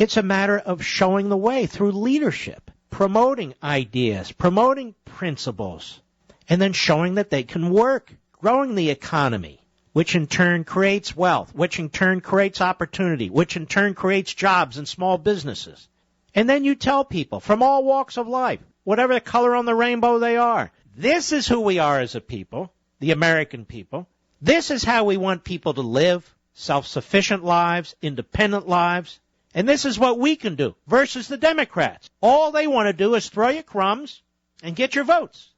It's a matter of showing the way through leadership, promoting ideas, promoting principles, and then showing that they can work, growing the economy, which in turn creates wealth, which in turn creates opportunity, which in turn creates jobs and small businesses. And then you tell people from all walks of life, whatever the color on the rainbow they are, this is who we are as a people, the American people. This is how we want people to live, self-sufficient lives, independent lives. And this is what we can do versus the Democrats. All they want to do is throw you crumbs and get your votes.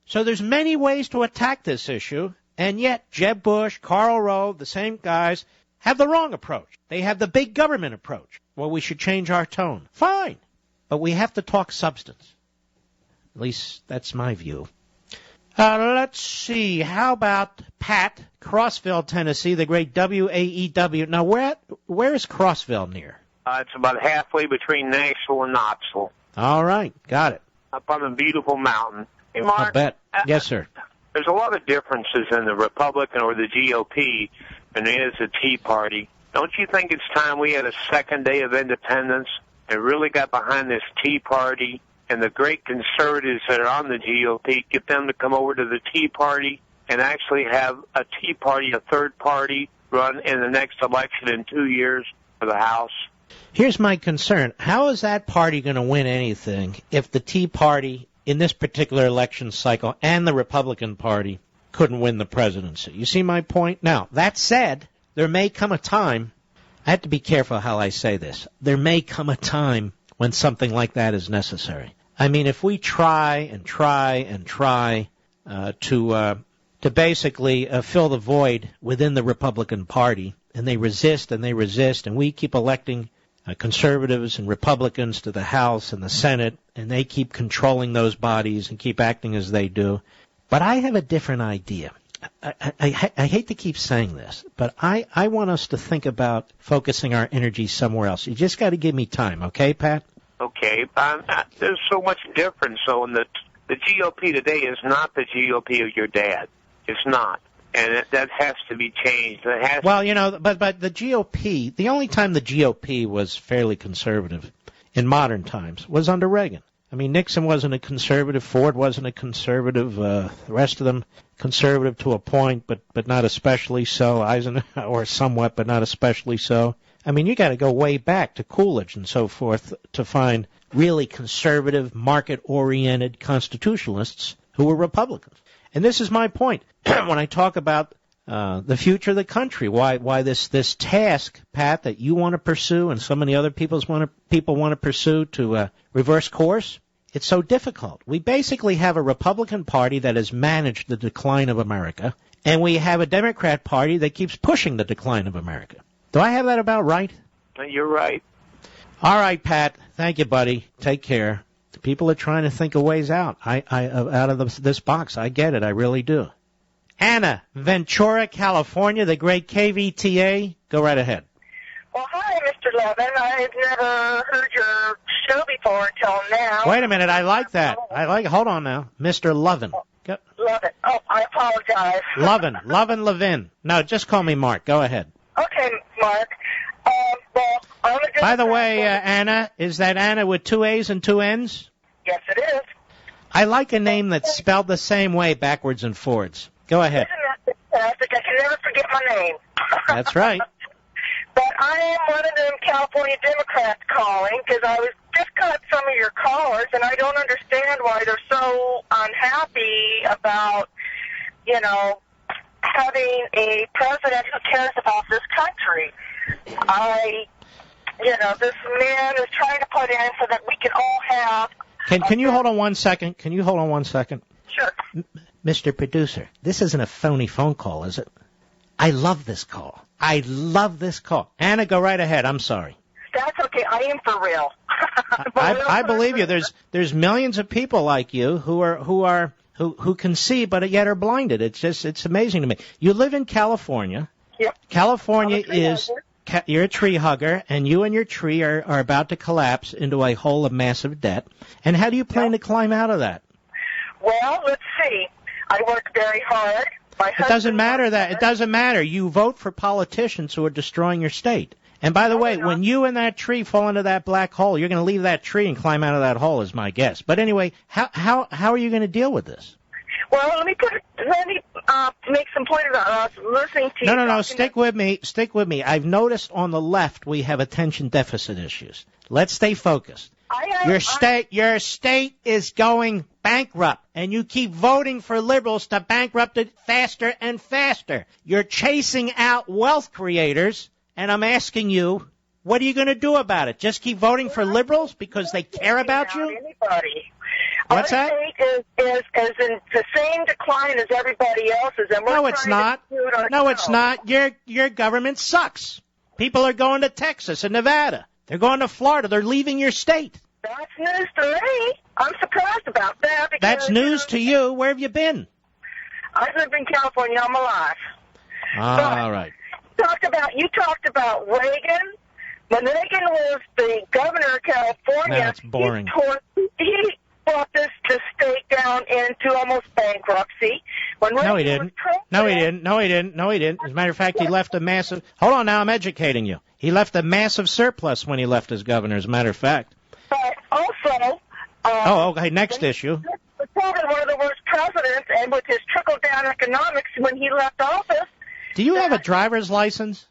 So there's many ways to attack this issue, and yet Jeb Bush, Karl Rove, the same guys, have the wrong approach. They have the big government approach. Well, we should change our tone. Fine. But we have to talk substance. At least that's my view. Let's see. How about Pat, Crossville, Tennessee, the great WAEW. Now, where is Crossville near? It's about halfway between Nashville and Knoxville. All right. Got it. Up on a beautiful mountain. Hey, Mark, I'll bet. Yes, sir. There's a lot of differences in the Republican or the GOP and there is the Tea Party. Don't you think it's time we had a second day of independence and really got behind this Tea Party and the great conservatives that are on the GOP, get them to come over to the Tea Party and actually have a Tea Party, a third party, run in the next election in 2 years for the House? Here's my concern. How is that party going to win anything if the Tea Party in this particular election cycle and the Republican Party couldn't win the presidency? You see my point? Now, that said, there may come a time, I have to be careful how I say this, there may come a time when something like that is necessary. I mean, if we try and try and try to basically fill the void within the Republican Party, and they resist and they resist, and we keep electing conservatives and Republicans to the House and the Senate, and they keep controlling those bodies and keep acting as they do. But I have a different idea. I hate to keep saying this, but I want us to think about focusing our energy somewhere else. You just got to give me time, okay, Pat? Okay. There's so much difference. So in the GOP today is not the GOP of your dad. It's not. And that has to be changed. Well, you know, but the GOP, the only time the GOP was fairly conservative in modern times was under Reagan. I mean, Nixon wasn't a conservative, Ford wasn't a conservative, the rest of them conservative to a point, but not especially so, Eisenhower, or somewhat, but not especially so. I mean, you got to go way back to Coolidge and so forth to find really conservative, market-oriented constitutionalists who were Republicans. And this is my point. When I talk about the future of the country, why this task, Pat, that you want to pursue and so many other people want to pursue to reverse course, it's so difficult. We basically have a Republican Party that has managed the decline of America, and we have a Democrat Party that keeps pushing the decline of America. Do I have that about right? You're right. All right, Pat. Thank you, buddy. Take care. The people are trying to think of ways out. Out of this box. I get it. I really do. Anna, Ventura, California, the great KVTA. Go right ahead. Well, hi, Mr. Levin. I've never heard your show before until now. Wait a minute. I like that. Hold on now. Mr. Levin. Levin. Oh, I apologize. Levin Levin. No, just call me Mark. Go ahead. Okay, Mark. Well, I'm a By the way, Anna, is that Anna with 2 A's and 2 N's? Yes, it is. I like a name that's spelled the same way backwards and forwards. Go ahead. Isn't that fantastic? I can never forget my name. That's right. But I am one of them California Democrats calling because I was just cut some of your callers, and I don't understand why they're so unhappy about, having a president who cares about this country. This man is trying to put in so that we can all have... Can you hold on 1 second? Sure. Mr. Producer, this isn't a phony phone call, is it? I love this call. Anna, go right ahead. I'm sorry. That's okay. I am for real. I believe you. There's millions of people like you who can see but yet are blinded. It's amazing to me. You live in California. Yep. California is... You're a tree hugger, and you and your tree are about to collapse into a hole of massive debt. And how do you plan to climb out of that? Well, let's see. I work very hard. It doesn't matter. You vote for politicians who are destroying your state. And by the way, when you and that tree fall into that black hole, you're going to leave that tree and climb out of that hole, is my guess. But anyway, how are you going to deal with this? Well, let me make some pointers on us listening to you. No, stick with me. I've noticed on the left we have attention deficit issues. Let's stay focused. Your state is going bankrupt, and you keep voting for liberals to bankrupt it faster and faster. You're chasing out wealth creators, and I'm asking you, what are you going to do about it? Just keep voting for liberals because they care about you? Anybody. What's that? Our state is in the same decline as everybody else's, and we're No, it's not. No, it's not. Your government sucks. People are going to Texas and Nevada. They're going to Florida. They're leaving your state. That's news to me. I'm surprised about that. Because, that's news to you. Where have you been? I've lived in California all my life. All right. You talked about Reagan. When Reagan was the governor of California, that's boring. He brought this state down into almost bankruptcy. No, he didn't. No, he didn't. As a matter of fact, he left a massive... Hold on now, I'm educating you. He left a massive surplus when he left as governor, as a matter of fact. But also... okay, next issue. He was probably one of the worst presidents, and with his trickle-down economics when he left office... Do you have a driver's license?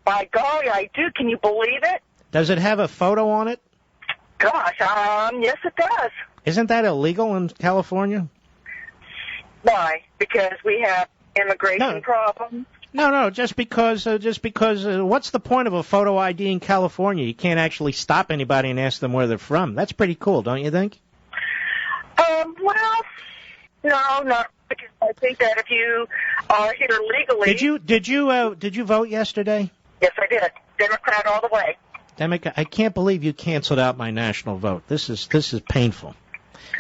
By golly, I do. Can you believe it? Does it have a photo on it? Gosh, yes it does. Isn't that illegal in California? Why? Because we have immigration problems? No, just because, what's the point of a photo ID in California? You can't actually stop anybody and ask them where they're from. That's pretty cool, don't you think? Well, no, not because I think that if you are here legally... Did you vote yesterday? Yes, I did. Democrat all the way. Democrat. I can't believe you canceled out my national vote. This is painful.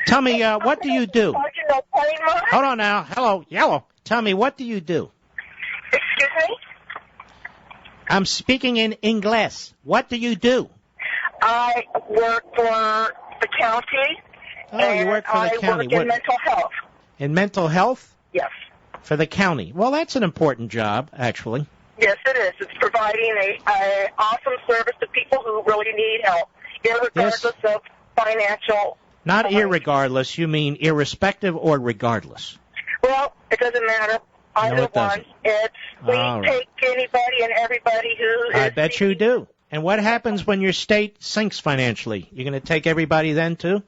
Tell me, what do you do? Hold on now. Hello, Yellow. Tell me, what do you do? Excuse me? I'm speaking in English. What do you do? I work for the county. Oh, you work for the county. I work in mental health. In mental health? Yes. For the county. Well, that's an important job, actually. Yes, it is. It's providing a awesome service to people who really need help, irregardless of financial... Not irregardless. You mean irrespective or regardless? Well, it doesn't matter. Either one. We take anybody and everybody who is... I bet you do. And what happens when your state sinks financially? You're going to take everybody then, too?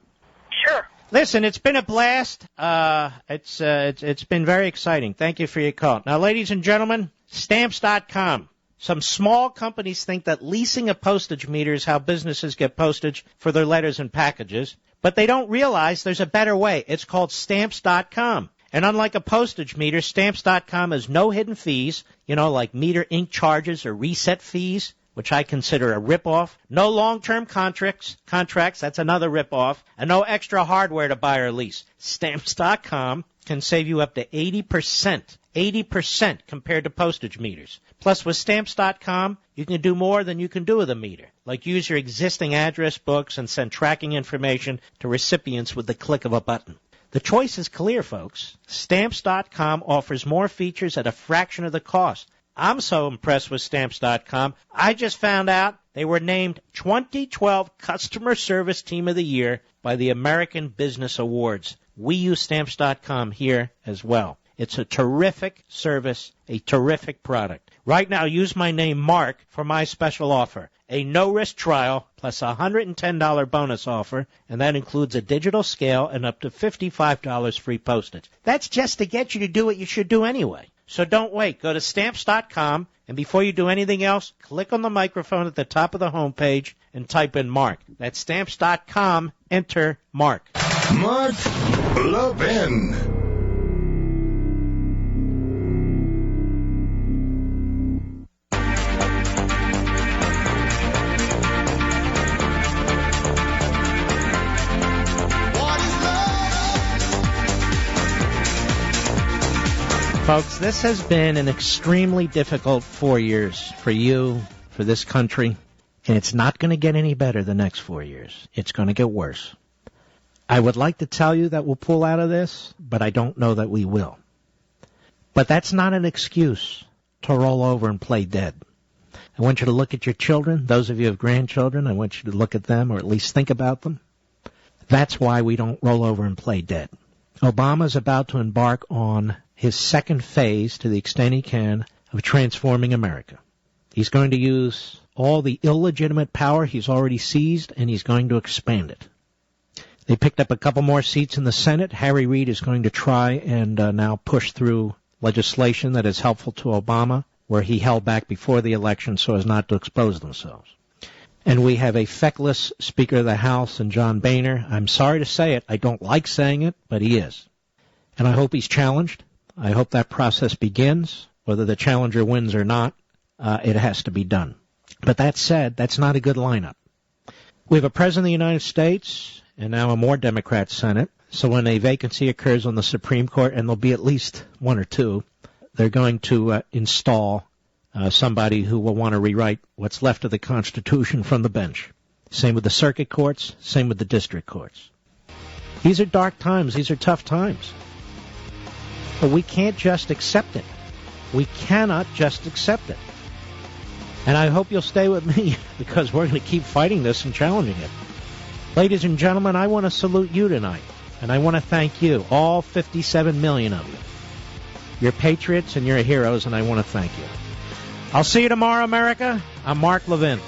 Sure. Listen, it's been a blast. It's been very exciting. Thank you for your call. Now, ladies and gentlemen, Stamps.com. Some small companies think that leasing a postage meter is how businesses get postage for their letters and packages, but they don't realize there's a better way. It's called Stamps.com. And unlike a postage meter, Stamps.com has no hidden fees, like meter ink charges or reset fees, which I consider a ripoff. No long-term contracts, that's another ripoff, and no extra hardware to buy or lease. Stamps.com can save you up to 80% compared to postage meters. Plus, with Stamps.com, you can do more than you can do with a meter, like use your existing address books and send tracking information to recipients with the click of a button. The choice is clear, folks. Stamps.com offers more features at a fraction of the cost. I'm so impressed with Stamps.com, I just found out they were named 2012 Customer Service Team of the Year by the American Business Awards. We use Stamps.com here as well. It's a terrific service, a terrific product. Right now, use my name, Mark, for my special offer. A no-risk trial plus a $110 bonus offer, and that includes a digital scale and up to $55 free postage. That's just to get you to do what you should do anyway. So don't wait. Go to Stamps.com, and before you do anything else, click on the microphone at the top of the homepage and type in Mark. That's Stamps.com. Enter Mark. Mark Levin. Folks, this has been an extremely difficult 4 years for you, for this country, and it's not going to get any better the next 4 years. It's going to get worse. I would like to tell you that we'll pull out of this, but I don't know that we will. But that's not an excuse to roll over and play dead. I want you to look at your children. Those of you who have grandchildren, I want you to look at them or at least think about them. That's why we don't roll over and play dead. Obama's about to embark on his second phase, to the extent he can, of transforming America. He's going to use all the illegitimate power he's already seized, and he's going to expand it. They picked up a couple more seats in the Senate. Harry Reid is going to try and now push through legislation that is helpful to Obama, where he held back before the election so as not to expose themselves. And we have a feckless Speaker of the House in John Boehner. I'm sorry to say it. I don't like saying it, but he is. And I hope he's challenged. I hope that process begins. Whether the challenger wins or not, it has to be done. But that said, that's not a good lineup. We have a President of the United States and now a more Democrat Senate. So when a vacancy occurs on the Supreme Court, and there'll be at least one or two, they're going to install somebody who will want to rewrite what's left of the Constitution from the bench. Same with the circuit courts, same with the district courts. These are dark times. These are tough times. But we can't just accept it. We cannot just accept it. And I hope you'll stay with me because we're going to keep fighting this and challenging it. Ladies and gentlemen, I want to salute you tonight. And I want to thank you, all 57 million of you. You're patriots and you're heroes, and I want to thank you. I'll see you tomorrow, America. I'm Mark Levin.